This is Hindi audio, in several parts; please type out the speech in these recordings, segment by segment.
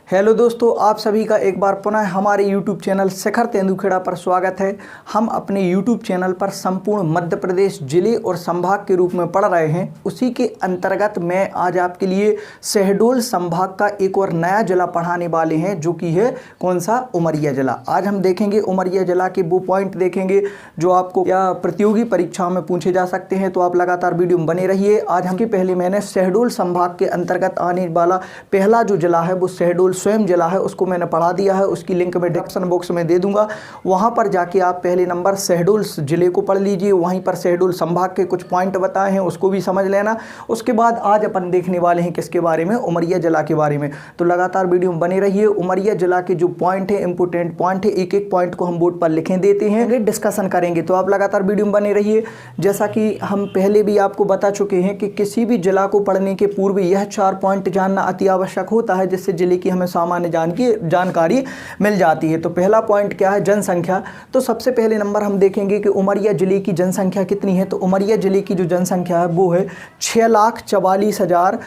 हेलो दोस्तों, आप सभी का एक बार पुनः हमारे YouTube चैनल शिखर तेंदुखेड़ा पर स्वागत है। हम अपने YouTube चैनल पर संपूर्ण मध्य प्रदेश जिले और संभाग के रूप में पढ़ रहे हैं। उसी के अंतर्गत मैं आज आपके लिए शहडोल संभाग का एक और नया जिला पढ़ाने वाले हैं, जो कि है कौन सा, उमरिया जिला। आज हम देखेंगे उमरिया जिला के वो पॉइंट देखेंगे जो आपको या प्रतियोगी परीक्षाओं में पूछे जा सकते हैं। तो आप लगातार वीडियो में बने रहिए। आज हमके पहले मैंने शहडोल संभाग के अंतर्गत आने वाला पहला जो जिला है वो शहडोल स्वयं जिला है, उसको मैंने पढ़ा दिया है। उसकी लिंक मैं डिस्क्रिप्शन बॉक्स में दे दूंगा। वहां पर जाके आप पहले नंबर शहडोल जिले को पढ़ लीजिए। वहीं पर शहडोल संभाग के कुछ पॉइंट बताए हैं, उसको भी समझ लेना। उसके बाद आज अपन देखने वाले हैं किसके बारे में, उमरिया जिला के बारे में। तो लगातार वीडियो में बने रहिए। उमरिया जिला के जो पॉइंट है, इंपोर्टेंट पॉइंट है, एक एक पॉइंट को हम बोर्ड पर लिखे देते हैं, डिस्कशन करेंगे। तो आप लगातार वीडियो में बने रहिए। जैसा कि हम पहले भी आपको बता चुके हैं कि किसी भी जिला को पढ़ने के पूर्व यह 4 पॉइंट जानना अति आवश्यक होता है, जिससे जिले की हमें सामान्य जानकारी मिल जाती है। तो पहला पॉइंट क्या है, जनसंख्या। तो सबसे पहले नंबर हम देखेंगे कि उमरिया जिले की जनसंख्या कितनी है। तो उमरिया जिले की जो जनसंख्या है वो है 6,44,758।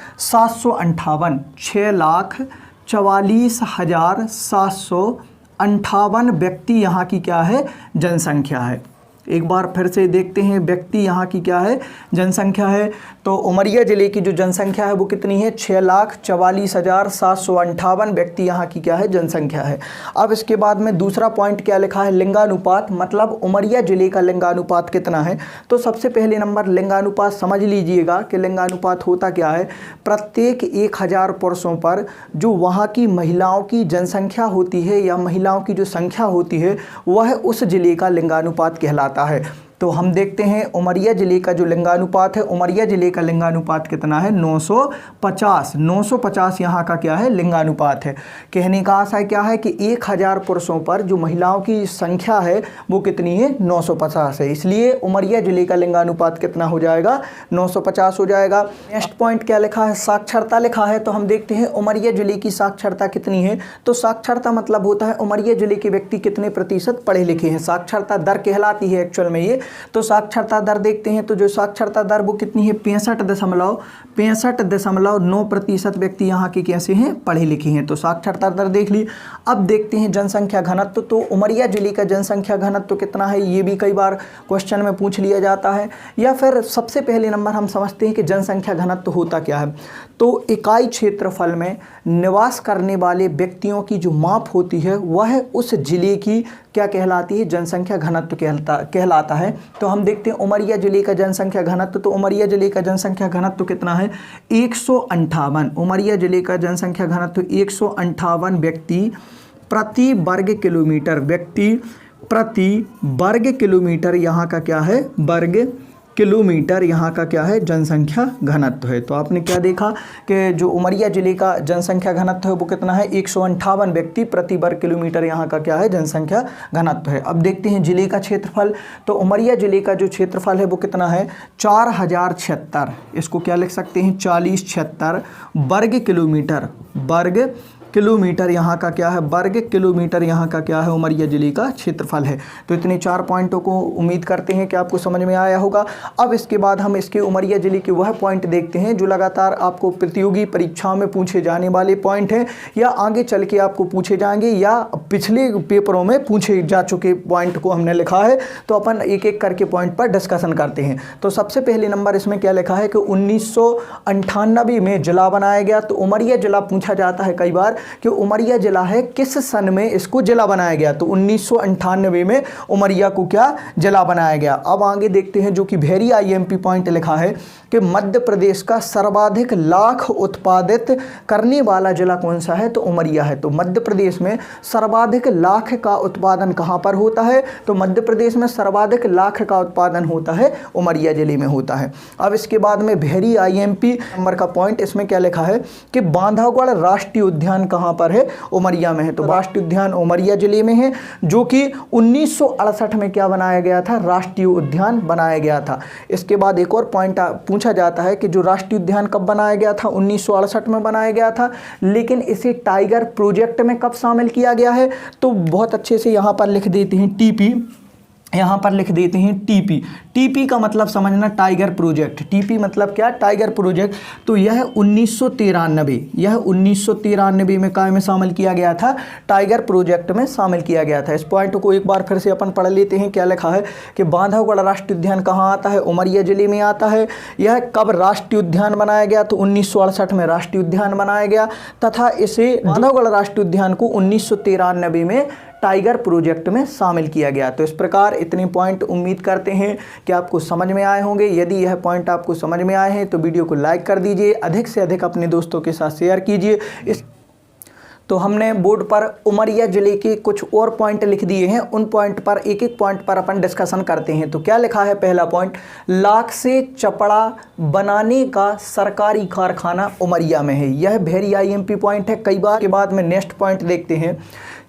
6,44,758 व्यक्ति यहाँ की क्या है, जनसंख्या है। एक बार फिर से देखते हैं, व्यक्ति यहाँ की क्या है, जनसंख्या है। तो उमरिया जिले की जो जनसंख्या है वो कितनी है, 6,44,758 व्यक्ति यहाँ की क्या है, जनसंख्या है। अब इसके बाद में दूसरा पॉइंट क्या लिखा है, लिंगानुपात। मतलब उमरिया जिले का लिंगानुपात कितना है। तो सबसे पहले नंबर लिंगानुपात समझ लीजिएगा कि लिंगानुपात होता क्या है। प्रत्येक 1000 पुरुषों पर जो वहाँ की महिलाओं की जनसंख्या होती है या महिलाओं की जो संख्या होती है, वह उस जिले का लिंगानुपात कहलाता है। तो हम देखते हैं उमरिया जिले का जो लिंगानुपात है, उमरिया जिले का लिंगानुपात कितना है, 950। 950 यहाँ का क्या है, लिंगानुपात है। कहने का आशय क्या है कि 1000 पुरुषों पर जो महिलाओं की संख्या है वो कितनी है, 950 है। इसलिए उमरिया जिले का लिंगानुपात कितना हो जाएगा, 950 हो जाएगा। नेक्स्ट पॉइंट क्या लिखा है, साक्षरता लिखा है। तो हम देखते हैं उमरिया जिले की साक्षरता कितनी है। तो साक्षरता मतलब होता है उमरिया जिले के व्यक्ति कितने प्रतिशत पढ़े लिखे हैं। साक्षरता दर कहलाती है एक्चुअल में ये। तो साक्षरता दर देखते हैं, तो जो साक्षरता दर वो कितनी है, 65.9% व्यक्ति यहाँ के कैसे हैं, पढ़े लिखे हैं। तो साक्षरता दर देख ली। अब देखते हैं जनसंख्या घनत्व। तो उमरिया जिले का जनसंख्या घनत्व कितना है, ये भी कई बार क्वेश्चन में पूछ लिया जाता है। या फिर सबसे पहले नंबर हम समझते हैं कि जनसंख्या घनत्व होता क्या है। तो इकाई क्षेत्रफल में निवास करने वाले व्यक्तियों की जो माप होती है वह उस जिले की क्या कहलाती है, जनसंख्या घनत्व कहलाता है। तो हम देखते हैं उमरिया जिले का जनसंख्या घनत्व। तो उमरिया जिले का जनसंख्या घनत्व कितना है, 158। उमरिया जिले का जनसंख्या घनत्व 158 व्यक्ति प्रति वर्ग किलोमीटर, व्यक्ति प्रति वर्ग किलोमीटर यहाँ का क्या है, वर्ग किलोमीटर यहाँ का क्या है, जनसंख्या घनत्व है। तो आपने क्या देखा कि जो उमरिया जिले का जनसंख्या घनत्व है वो कितना है, 158 व्यक्ति प्रति वर्ग किलोमीटर यहाँ का क्या है, जनसंख्या घनत्व है। अब देखते हैं जिले का क्षेत्रफल। तो उमरिया जिले का जो क्षेत्रफल है वो कितना है, 4076। इसको क्या लिख सकते हैं, 4076 वर्ग किलोमीटर। वर्ग किलोमीटर यहाँ का क्या है, वर्ग किलोमीटर यहाँ का क्या है, उमरिया जिले का क्षेत्रफल है। तो इतने 4 पॉइंटों को उम्मीद करते हैं कि आपको समझ में आया होगा। अब इसके बाद हम इसके उमरिया जिले के वह पॉइंट देखते हैं जो लगातार आपको प्रतियोगी परीक्षाओं में पूछे जाने वाले पॉइंट हैं, या आगे चल के आपको पूछे जाएंगे, या पिछले पेपरों में पूछे जा चुके पॉइंट को हमने लिखा है। तो अपन एक एक करके पॉइंट पर डिस्कशन करते हैं। तो सबसे पहले नंबर इसमें क्या लिखा है कि 1998 में जिला बनाया गया। तो उमरिया जिला पूछा जाता है कई बार कि उमरिया जिला है किस सन में इसको जिला बनाया गया। तो 1998 में उमरिया को क्या जिला बनाया गया। अब आगे देखते हैं जो कि वेरी आईएमपी पॉइंट लिखा है कि मध्य प्रदेश का सर्वाधिक लाख उत्पादित करने वाला जिला कौन सा है, तो उमरिया है। तो मध्य प्रदेश में सर्वाधिक लाख का उत्पादन कहाँ पर होता है, तो मध्य प्रदेश में सर्वाधिक लाख का उत्पादन होता है उमरिया जिले में होता है। अब इसके बाद में वेरी आईएमपी नंबर का पॉइंट, इसमें क्या लिखा है कि बांधवगढ़ राष्ट्रीय उद्यान कहाँ पर है, उमरिया में है। तो राष्ट्रीय उद्यान उमरिया जिले में है, जो कि 1968 में क्या बनाया गया था, राष्ट्रीय उद्यान बनाया गया था। इसके बाद एक और पॉइंट पूछा जाता है कि जो राष्ट्रीय उद्यान कब बनाया गया था, 1968 में बनाया गया था, लेकिन इसे टाइगर प्रोजेक्ट में कब शामिल किया गया है। तो बहुत अच्छे से यहाँ पर लिख देते हैं टीपी यहाँ पर लिख देते हैं टीपी। टीपी का मतलब समझना टाइगर प्रोजेक्ट। टीपी मतलब क्या? Tiger project. तो यह 1993 में काय में शामिल किया गया था? टाइगर प्रोजेक्ट में शामिल किया गया था। इस पॉइंट को एक बार फिर से अपन पढ़ लेते हैं। क्या लिखा है कि बांधवगढ़ राष्ट्रीय उद्यान कहाँ आता है? उमरिया जिले में आता है। यह कब राष्ट्रीय उद्यान बनाया गया? तो 1968 में राष्ट्रीय उद्यान बनाया गया तथा इसे बांधवगढ़ राष्ट्रीय उद्यान को 1993 में टाइगर प्रोजेक्ट में शामिल किया गया। तो इस प्रकार इतने पॉइंट उम्मीद करते हैं कि आपको समझ में आए होंगे। यदि यह पॉइंट आपको समझ में आए हैं तो वीडियो को लाइक कर दीजिए, अधिक से अधिक अपने दोस्तों के साथ शेयर कीजिए। तो हमने बोर्ड पर उमरिया जिले के कुछ और पॉइंट लिख दिए हैं, उन पॉइंट पर एक एक पॉइंट पर अपन डिस्कशन करते हैं। तो क्या लिखा है? पहला पॉइंट, लाख से चपड़ा बनाने का सरकारी कारखाना उमरिया में है। यह वेरी IMP पॉइंट है। कई बार के बाद में नेक्स्ट पॉइंट देखते हैं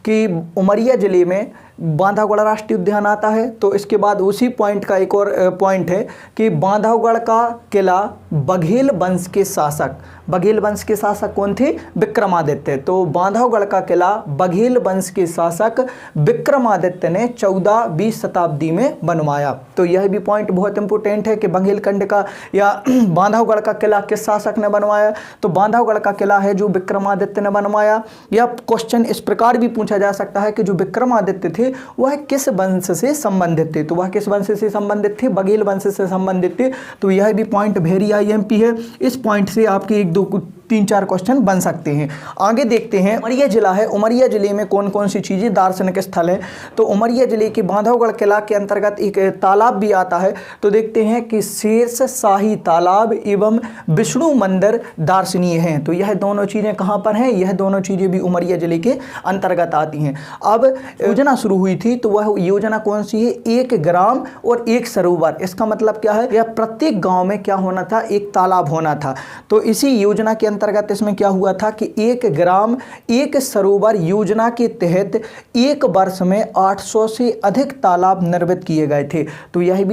कि उमरिया जिले में बांधवगढ़ राष्ट्रीय उद्यान आता है। तो इसके बाद उसी पॉइंट का एक और पॉइंट है कि बांधवगढ़ का किला बघेल वंश के शासक, बघेल वंश के शासक कौन थे? विक्रमादित्य। तो बांधवगढ़ का किला बघेल वंश के शासक विक्रमादित्य ने 14वीं शताब्दी में बनवाया। तो यह भी पॉइंट बहुत इंपॉर्टेंट है कि बघेलखंड का या बांधवगढ़ का किला किस शासक ने बनवाया? तो बांधवगढ़ का किला है जो विक्रमादित्य ने बनवाया। यह क्वेश्चन इस प्रकार भी पूछा जा सकता है कि जो विक्रमादित्य थे वह किस वंश से संबंधित थे? तो वह किस वंश से संबंधित थे? बघेल वंश से संबंधित थे। तो यह भी पॉइंट वेरी IMP है। इस पॉइंट से आपके 1 2 3 4 क्वेश्चन बन सकते हैं। आगे देखते हैं, उमरिया जिला है। उमरिया जिले में कौन कौन सी चीज़ें दार्शनिक स्थल है? तो उमरिया जिले के बांधवगढ़ किला के अंतर्गत एक तालाब भी आता है। तो देखते हैं कि शेष शाही तालाब एवं विष्णु मंदिर दार्शनीय हैं। तो यह दोनों चीज़ें कहाँ पर हैं? यह दोनों चीज़ें भी उमरिया जिले के अंतर्गत आती हैं। अब योजना शुरू हुई थी, तो वह योजना कौन सी है? 1 ग्राम और 1 सरोवर। इसका मतलब क्या है? यह प्रत्येक गाँव में क्या होना था? एक तालाब होना था। तो इसी योजना के अंतर्गत इसमें क्या हुआ था कि 1 ग्राम 1 सरोवर योजना के तहत एक वर्ष में 800 से अधिक तालाब निर्मित किए गए थे। तो यह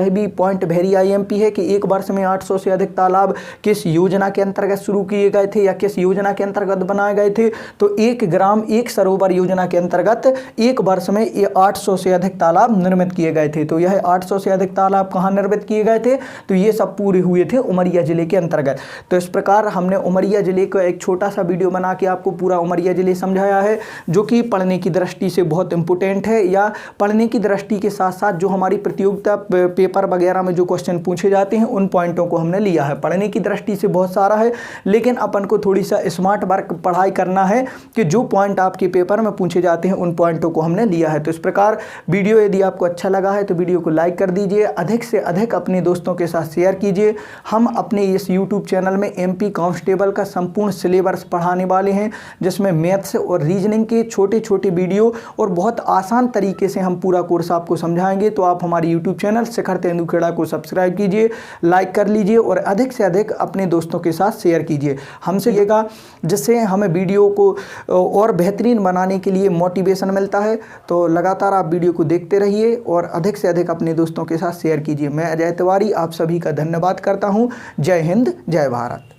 भी पॉइंट वेरी IMP है कि एक वर्ष में 800 से अधिक तालाब किस योजना के अंतर्गत शुरू किए गए थे या किस योजना के अंतर्गत बनाए गए थे? तो 1 ग्राम 1 सरोवर योजना के अंतर्गत एक वर्ष में ये 800 से अधिक तालाब निर्मित किए गए थे। तो यह 800 से अधिक तालाब कहाँ निर्मित किए गए थे? तो ये सब पूरे हुए थे उमरिया जिले के अंतर्गत। तो इस प्रकार हमने उमरिया जिले का एक छोटा सा वीडियो बना के आपको पूरा उमरिया जिले समझाया है, जो कि पढ़ने की दृष्टि से बहुत इंपॉर्टेंट है, या पढ़ने की दृष्टि के साथ साथ जो हमारी प्रतियोगिता पेपर वगैरह में जो क्वेश्चन पूछे जाते हैं उन पॉइंटों को हमने लिया है। पढ़ने की दृष्टि से बहुत सारा है, लेकिन अपन को थोड़ी सा स्मार्ट वर्क पढ़ाई करना है कि जो पॉइंट आपके पेपर में पूछे जाते हैं उन पॉइंटों को हमने लिया है। तो इस प्रकार वीडियो यदि आपको अच्छा लगा है तो वीडियो को लाइक कर दीजिए, अधिक से अधिक अपने दोस्तों के साथ शेयर कीजिए। हम अपने इस यूट्यूब चैनल में MP कांस्टेबल का संपूर्ण सिलेबस पढ़ाने वाले हैं, जिसमें मैथ्स और रीजनिंग के छोटे छोटे वीडियो और बहुत आसान तरीके से हम पूरा कोर्स आपको समझाएंगे। तो आप हमारे यूट्यूब चैनल शिखर तेंदुखेड़ा को सब्सक्राइब कीजिए, लाइक कर लीजिए और अधिक से अधिक अपने दोस्तों के साथ शेयर कीजिए। हमसे येगा जिससे हमें वीडियो को और बेहतरीन बनाने के लिए मोटिवेशन मिलता है। तो लगातार आप वीडियो को देखते रहिए और अधिक से अधिक अपने दोस्तों के साथ शेयर कीजिए। मैं अजय तिवारी आप सभी का धन्यवाद करता हूँ। जय हिंद, जय भारत।